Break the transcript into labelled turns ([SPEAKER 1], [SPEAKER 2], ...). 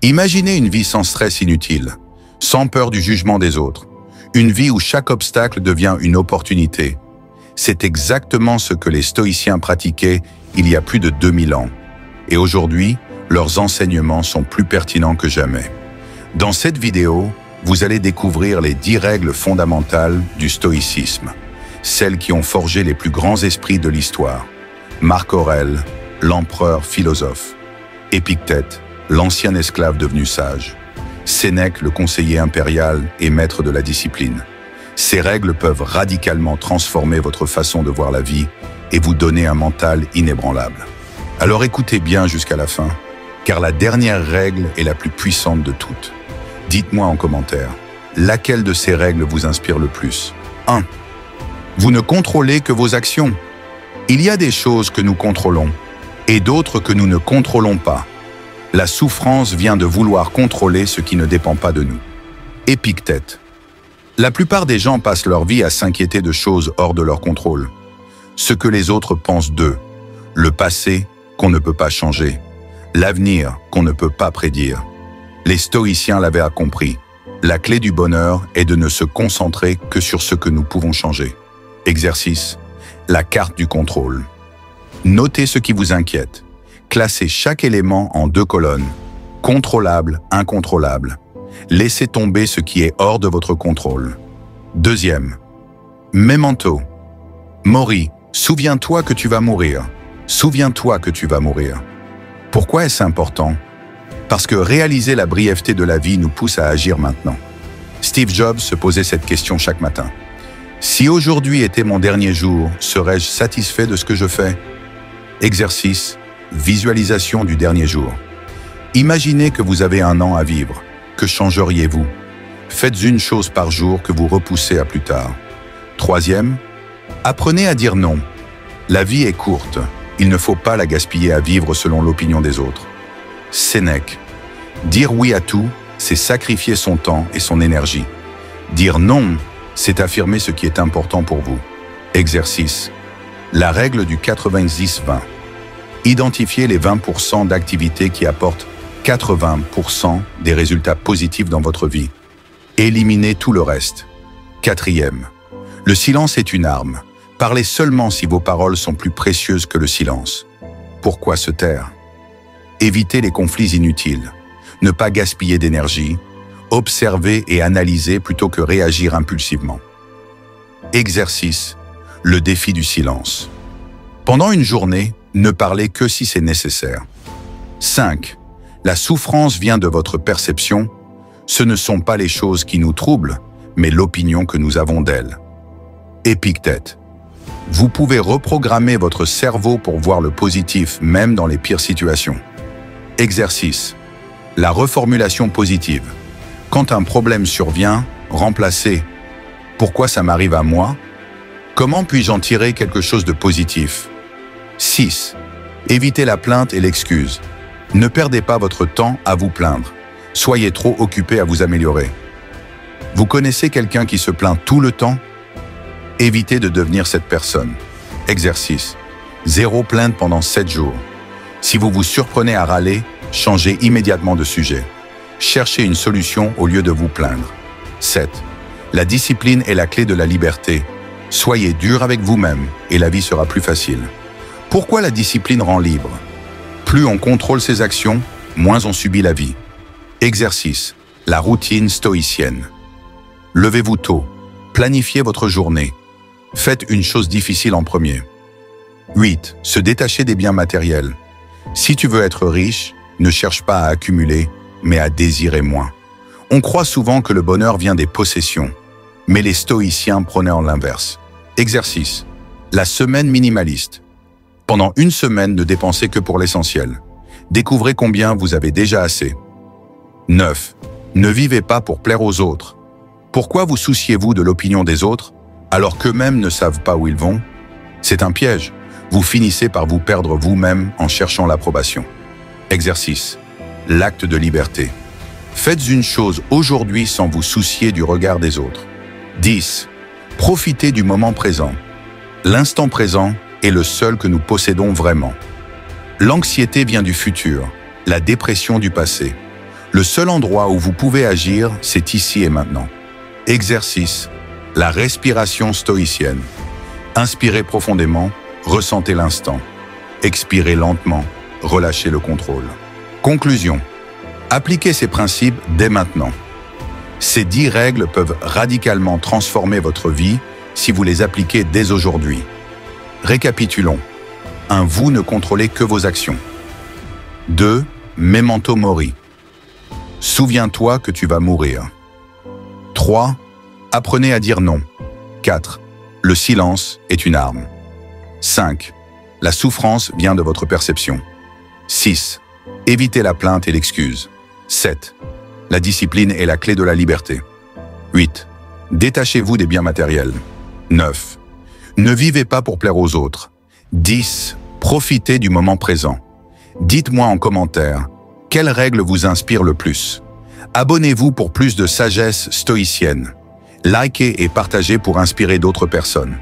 [SPEAKER 1] Imaginez une vie sans stress inutile, sans peur du jugement des autres, une vie où chaque obstacle devient une opportunité. C'est exactement ce que les stoïciens pratiquaient il y a plus de 2000 ans. Et aujourd'hui, leurs enseignements sont plus pertinents que jamais. Dans cette vidéo, vous allez découvrir les 10 règles fondamentales du stoïcisme, celles qui ont forgé les plus grands esprits de l'histoire. Marc Aurèle, l'empereur philosophe. Épictète, l'ancien esclave devenu sage. Sénèque, le conseiller impérial et maître de la discipline. Ces règles peuvent radicalement transformer votre façon de voir la vie et vous donner un mental inébranlable. Alors écoutez bien jusqu'à la fin, car la dernière règle est la plus puissante de toutes. Dites-moi en commentaire, laquelle de ces règles vous inspire le plus? 1. Vous ne contrôlez que vos actions. Il y a des choses que nous contrôlons et d'autres que nous ne contrôlons pas. La souffrance vient de vouloir contrôler ce qui ne dépend pas de nous. Épictète. La plupart des gens passent leur vie à s'inquiéter de choses hors de leur contrôle. Ce que les autres pensent d'eux, le passé qu'on ne peut pas changer, l'avenir qu'on ne peut pas prédire. Les stoïciens l'avaient compris. La clé du bonheur est de ne se concentrer que sur ce que nous pouvons changer. Exercice. La carte du contrôle. Notez ce qui vous inquiète. Classez chaque élément en 2 colonnes. Contrôlable, incontrôlable. Laissez tomber ce qui est hors de votre contrôle. 2e. Memento. Mori, souviens-toi que tu vas mourir. Souviens-toi que tu vas mourir. Pourquoi est-ce important? Parce que réaliser la brièveté de la vie nous pousse à agir maintenant. Steve Jobs se posait cette question chaque matin. Si aujourd'hui était mon dernier jour, serais-je satisfait de ce que je fais? Exercice, visualisation du dernier jour. Imaginez que vous avez 1 an à vivre. Que changeriez-vous? Faites une chose par jour que vous repoussez à plus tard. 3e, apprenez à dire non. La vie est courte. Il ne faut pas la gaspiller à vivre selon l'opinion des autres. Sénèque. Dire oui à tout, c'est sacrifier son temps et son énergie. Dire non, c'est affirmer ce qui est important pour vous. Exercice. La règle du 90-20. Identifiez les 20% d'activités qui apportent 80% des résultats positifs dans votre vie. Éliminez tout le reste. 4e. Le silence est une arme. Parlez seulement si vos paroles sont plus précieuses que le silence. Pourquoi se taire? Évitez les conflits inutiles. Ne pas gaspiller d'énergie. Observer et analyser plutôt que réagir impulsivement. Exercice. Le défi du silence. Pendant une journée, ne parlez que si c'est nécessaire. 5. La souffrance vient de votre perception. Ce ne sont pas les choses qui nous troublent, mais l'opinion que nous avons d'elles. Épictète. Vous pouvez reprogrammer votre cerveau pour voir le positif, même dans les pires situations. Exercice. La reformulation positive. Quand un problème survient, remplacez « Pourquoi ça m'arrive à moi ?» Comment puis-je en tirer quelque chose de positif? 6. Évitez la plainte et l'excuse. Ne perdez pas votre temps à vous plaindre. Soyez trop occupé à vous améliorer. Vous connaissez quelqu'un qui se plaint tout le temps? Évitez de devenir cette personne. Exercice. 0 plainte pendant 7 jours. Si vous vous surprenez à râler, changez immédiatement de sujet. Cherchez une solution au lieu de vous plaindre. 7. La discipline est la clé de la liberté. Soyez dur avec vous-même et la vie sera plus facile. Pourquoi la discipline rend libre? Plus on contrôle ses actions, moins on subit la vie. Exercice. La routine stoïcienne. Levez-vous tôt. Planifiez votre journée. Faites une chose difficile en premier. 8. Se détacher des biens matériels. Si tu veux être riche, ne cherche pas à accumuler, mais à désirer moins. On croit souvent que le bonheur vient des possessions, mais les stoïciens prenaient en l'inverse. Exercice. La semaine minimaliste. Pendant une semaine, ne dépensez que pour l'essentiel. Découvrez combien vous avez déjà assez. 9. Ne vivez pas pour plaire aux autres. Pourquoi vous souciez-vous de l'opinion des autres alors qu'eux-mêmes ne savent pas où ils vont? C'est un piège. Vous finissez par vous perdre vous-même en cherchant l'approbation. Exercice. L'acte de liberté. Faites une chose aujourd'hui sans vous soucier du regard des autres. 10. Profitez du moment présent. L'instant présent est le seul que nous possédons vraiment. L'anxiété vient du futur, la dépression du passé. Le seul endroit où vous pouvez agir, c'est ici et maintenant. Exercice, la respiration stoïcienne. Inspirez profondément, ressentez l'instant. Expirez lentement, relâchez le contrôle. Conclusion. Appliquez ces principes dès maintenant. Ces 10 règles peuvent radicalement transformer votre vie si vous les appliquez dès aujourd'hui. Récapitulons. 1. Vous ne contrôlez que vos actions. 2. Memento mori. Souviens-toi que tu vas mourir. 3. Apprenez à dire non. 4. Le silence est une arme. 5. La souffrance vient de votre perception. 6. Évitez la plainte et l'excuse. 7. La discipline est la clé de la liberté. 8. Détachez-vous des biens matériels. 9. Ne vivez pas pour plaire aux autres. 10. Profitez du moment présent. Dites-moi en commentaire, quelle règle vous inspire le plus? Abonnez-vous pour plus de sagesse stoïcienne. Likez et partagez pour inspirer d'autres personnes.